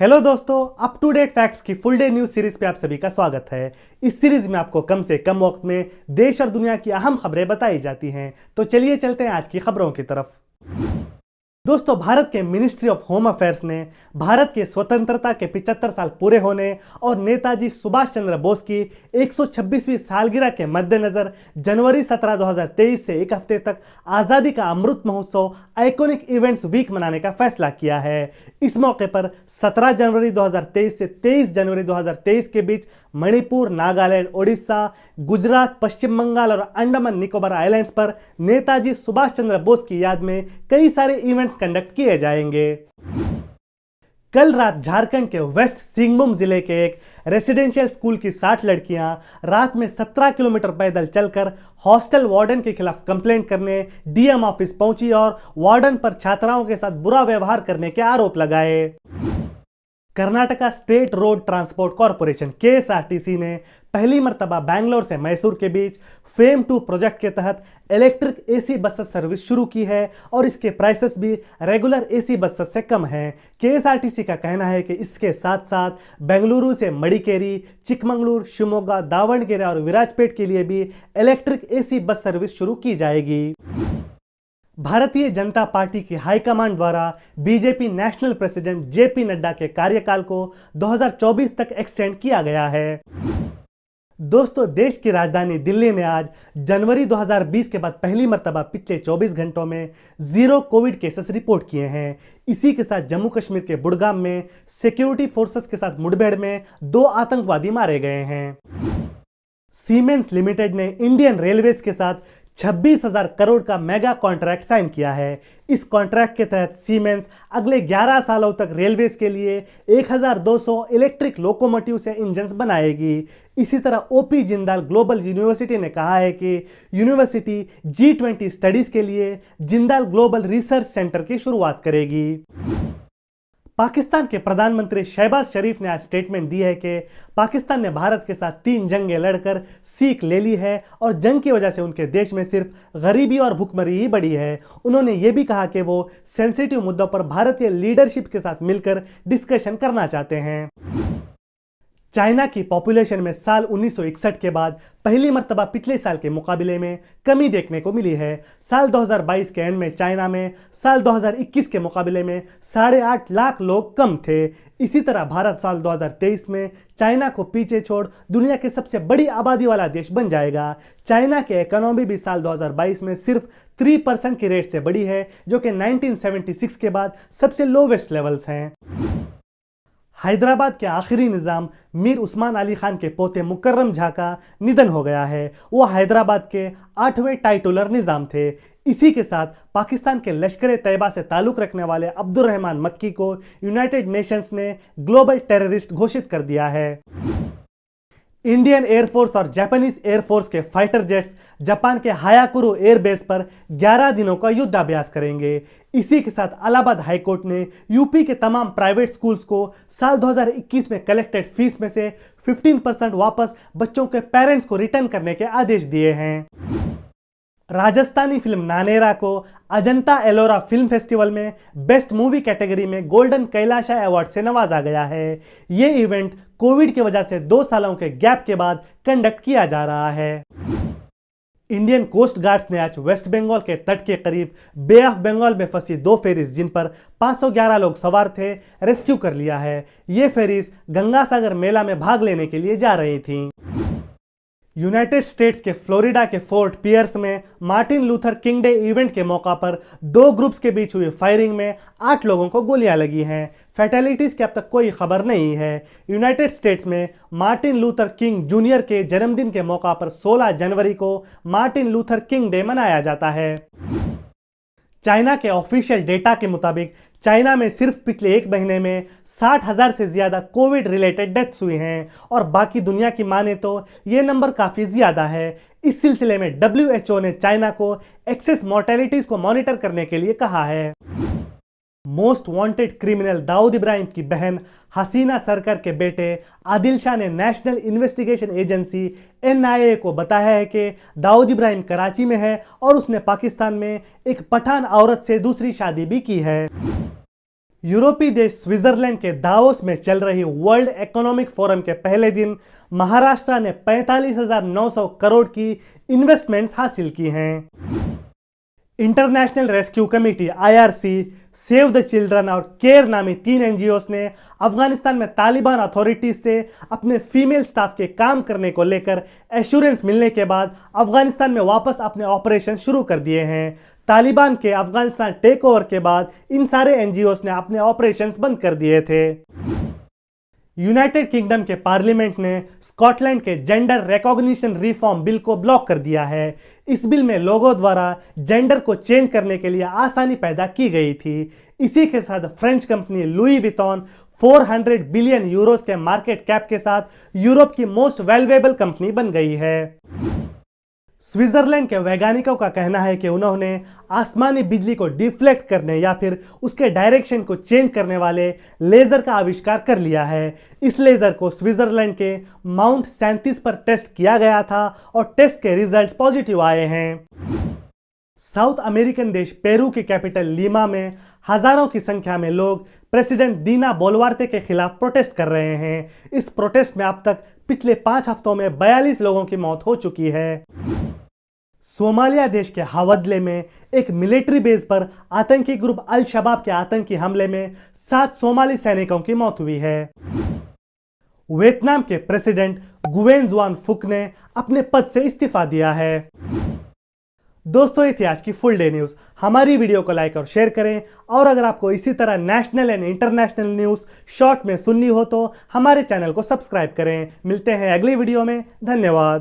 Hello दोस्तों, up to date facts की full day news series पे आप सभी का स्वागत है। इस सीरीज में आपको कम से कम वक्त में देश और दुनिया की अहम खबरें बताई जाती हैं। तो चलिए चलते हैं आज की खबरों की तरफ। दोस्तों, भारत के मिनिस्ट्री ऑफ होम अफेयर्स ने भारत के स्वतंत्रता के 75 साल पूरे होने और नेताजी सुभाष चंद्र बोस की 126वीं सालगिरह के मद्देनजर जनवरी 17, 2023 से एक हफ्ते तक आज़ादी का Amrit Mahotsav iconic events week मनाने का फैसला किया है। इस मौके पर 17 जनवरी 2023 से 23 जनवरी 2023 के बीच मणिपुर, नागालैंड, ओडिशा, गुजरात, पश्चिम बंगाल और अंडमान निकोबार आइलैंड्स पर नेताजी सुभाष चंद्र बोस की याद में कई सारे इवेंट्स कंडक्ट किए जाएंगे। कल रात झारखंड के वेस्ट सिंहभूम जिले के एक रेसिडेंशियल स्कूल की 60 लड़कियां रात में 17 किलोमीटर पैदल चलकर हॉस्टल वार्डन के खिलाफ कंप्लेंट करने डीएम ऑफिस पहुंची और वार्डन पर छात्राओं के साथ बुरा व्यवहार करने के आरोप लगाए। Karnataka state road transport corporation KSRTC ने पहली मर्तबा बैंगलोर से मैसूर के बीच फेम 2 प्रोजेक्ट के तहत इलेक्ट्रिक एसी बस सर्विस शुरू की है और इसके प्राइसेस भी रेगुलर एसी बस से कम हैं। केएसआरटीसी का कहना है कि इसके साथ साथ बेंगलुरु से मडिकेरी, चिकमंगलुरु, शिवमोगा, दावणगेरे और विराजपेट के लिए भी इलेक्ट्रिक एसी बस सर्विस शुरू की जाएगी। भारतीय जनता पार्टी की हाईकमान द्वारा BJP national president JP Nadda के कार्यकाल को 2024 तक एक्सटेंड किया गया है। दोस्तों, देश की राजधानी दिल्ली ने आज जनवरी 2020 के बाद पहली मर्तबा पिछले 24 घंटों में 0 कोविड केसेस रिपोर्ट किए हैं। इसी के साथ जम्मू कश्मीर के बुड़गाम में सिक्योरिटी फोर्सेस के साथ मुठभेड़ में 2 आतंकवादी मारे गए हैं। सीमेंस लिमिटेड ने इंडियन रेलवेज के साथ 26,000 करोड़ का मेगा कॉन्ट्रैक्ट साइन किया है। इस कॉन्ट्रैक्ट के तहत सीमेंस अगले 11 सालों तक रेलवेज के लिए 1,200 इलेक्ट्रिक लोकोमोटिव से इंजन्स बनाएगी। इसी तरह ओपी जिंदाल ग्लोबल यूनिवर्सिटी ने कहा है कि यूनिवर्सिटी G20 स्टडीज के लिए जिंदाल ग्लोबल रिसर्च सेंटर की शुरुआत करेगी। पाकिस्तान के प्रधानमंत्री शहबाज शरीफ ने आज स्टेटमेंट दी है कि पाकिस्तान ने भारत के साथ 3 जंगें लड़कर सीख ले ली है और जंग की वजह से उनके देश में सिर्फ गरीबी और भुखमरी ही बढ़ी है। उन्होंने ये भी कहा कि वो सेंसिटिव मुद्दों पर भारतीय लीडरशिप के साथ मिलकर डिस्कशन करना चाहते हैं। चाइना की पॉपुलेशन में साल 1961 के बाद पहली मर्तबा पिछले साल के मुकाबले में कमी देखने को मिली है। साल 2022 के एंड में चाइना में साल 2021 के मुकाबले में 8.5 लाख लोग कम थे। इसी तरह भारत साल 2023 में चाइना को पीछे छोड़ दुनिया के सबसे बड़ी आबादी वाला देश बन जाएगा। चाइना की इकोनॉमी भी साल 2022 में सिर्फ 3% की रेट से बढ़ी है, जो कि 1976 के बाद सबसे लोवेस्ट लेवल्स हैं। हैदराबाद के आखिरी निज़ाम मीर उस्मान अली खान के पोते मुकर्रम झा का निधन हो गया है। वो हैदराबाद के 8वें टाइटुलर निज़ाम थे। इसी के साथ पाकिस्तान के लश्कर तैयबा से ताल्लुक़ रखने वाले अब्दुल रहमान मक्की को यूनाइटेड नेशंस ने ग्लोबल टेररिस्ट घोषित कर दिया है। इंडियन एयरफोर्स और जापानीज एयरफोर्स के फाइटर जेट्स जापान के हायाकुरु एयरबेस पर 11 दिनों का युद्धाभ्यास करेंगे। इसी के साथ इलाहाबाद हाईकोर्ट ने यूपी के तमाम प्राइवेट स्कूल्स को साल 2021 में कलेक्टेड फीस में से 15% वापस बच्चों के पेरेंट्स को रिटर्न करने के आदेश दिए हैं। राजस्थानी फिल्म नानेरा को अजंता एलोरा फिल्म फेस्टिवल में बेस्ट मूवी कैटेगरी में गोल्डन कैलाशा अवार्ड से नवाजा गया है। ये इवेंट कोविड की वजह से 2 सालों के गैप के बाद कंडक्ट किया जा रहा है। इंडियन कोस्ट गार्ड्स ने आज वेस्ट बंगाल के तट के करीब बे ऑफ बंगाल में फंसी 2 फेरीज जिन पर 511 लोग सवार थे रेस्क्यू कर लिया है। ये फेरीज गंगासागर मेला में भाग लेने के लिए जा रही थी। यूनाइटेड स्टेट्स के फ्लोरिडा के फोर्ट पियर्स में Martin Luther king day event के मौका पर 2 ग्रुप्स के बीच हुई फायरिंग में 8 लोगों को गोलियां लगी हैं। फैटेलिटीज की अब तक कोई खबर नहीं है। यूनाइटेड स्टेट्स में मार्टिन लूथर किंग जूनियर के जन्मदिन के मौका पर 16 जनवरी को मार्टिन लूथर किंग डे मनाया जाता है। चाइना के ऑफिशियल डेटा के मुताबिक चाइना में सिर्फ पिछले 1 महीने में 60,000 से ज्यादा कोविड रिलेटेड डेथ्स हुई हैं और बाकी दुनिया की माने तो ये नंबर काफी ज्यादा है। इस सिलसिले में WHO ने चाइना को एक्सेस मोर्टेलिटीज को मॉनिटर करने के लिए कहा है। Most wanted criminal Dawood Ibrahim की बहन हसीना सरकार के बेटे आदिल शाह ने नेशनल इन्वेस्टिगेशन एजेंसी NIA को बताया है कि दाऊद इब्राहिम कराची में है और उसने पाकिस्तान में एक पठान औरत से दूसरी शादी भी की है। यूरोपीय देश स्विट्जरलैंड के दावोस में चल रही वर्ल्ड इकोनॉमिक फोरम के पहले दिन महाराष्ट्र ने 45,900 करोड़ की इन्वेस्टमेंट्स हासिल की हैं। International rescue committee IRC, save the children और केयर नामी 3 NGOs ने अफगानिस्तान में तालिबान अथॉरिटीज से अपने फीमेल स्टाफ के काम करने को लेकर एश्योरेंस मिलने के बाद अफगानिस्तान में वापस अपने ऑपरेशन शुरू कर दिए हैं। तालिबान के अफगानिस्तान टेक ओवर के बाद इन सारे NGOs ने अपने ऑपरेशंस बंद कर दिए थे। यूनाइटेड किंगडम के पार्लियामेंट ने स्कॉटलैंड के जेंडर रिकॉग्निशन रिफॉर्म बिल को ब्लॉक कर दिया है। इस बिल में लोगों द्वारा जेंडर को चेंज करने के लिए आसानी पैदा की गई थी। इसी के साथ French company Louis Vuitton 400 billion Euros के मार्केट कैप के साथ यूरोप की मोस्ट वैल्यूएबल कंपनी बन गई है। स्विट्जरलैंड के वैज्ञानिकों का कहना है कि उन्होंने आसमानी बिजली को डिफ्लेक्ट करने या फिर उसके डायरेक्शन को चेंज करने वाले लेजर का आविष्कार कर लिया है। इस लेजर को स्विट्जरलैंड के माउंट सैंतीस पर टेस्ट किया गया था और टेस्ट के रिजल्ट्स पॉजिटिव आए हैं। साउथ अमेरिकन देश पेरू की कैपिटल लीमा में हजारों की संख्या में लोग प्रेसिडेंट दीना बोलवार्ते के खिलाफ प्रोटेस्ट कर रहे हैं। इस प्रोटेस्ट में अब तक पिछले 5 हफ्तों में 42 लोगों की मौत हो चुकी है। सोमालिया देश के हवदले में एक मिलिट्री बेस पर आतंकी ग्रुप अल शबाब के आतंकी हमले में 7 सोमाली सैनिकों की मौत हुई है। वियतनाम के प्रेसिडेंट गुवेन जुआन फुक ने अपने पद से इस्तीफा दिया है। दोस्तों, ये थी आज की फुल डे न्यूज़। हमारी वीडियो को लाइक और शेयर करें और अगर आपको इसी तरह national and international news short में सुननी हो तो हमारे चैनल को सब्सक्राइब करें। मिलते हैं अगली वीडियो में। धन्यवाद।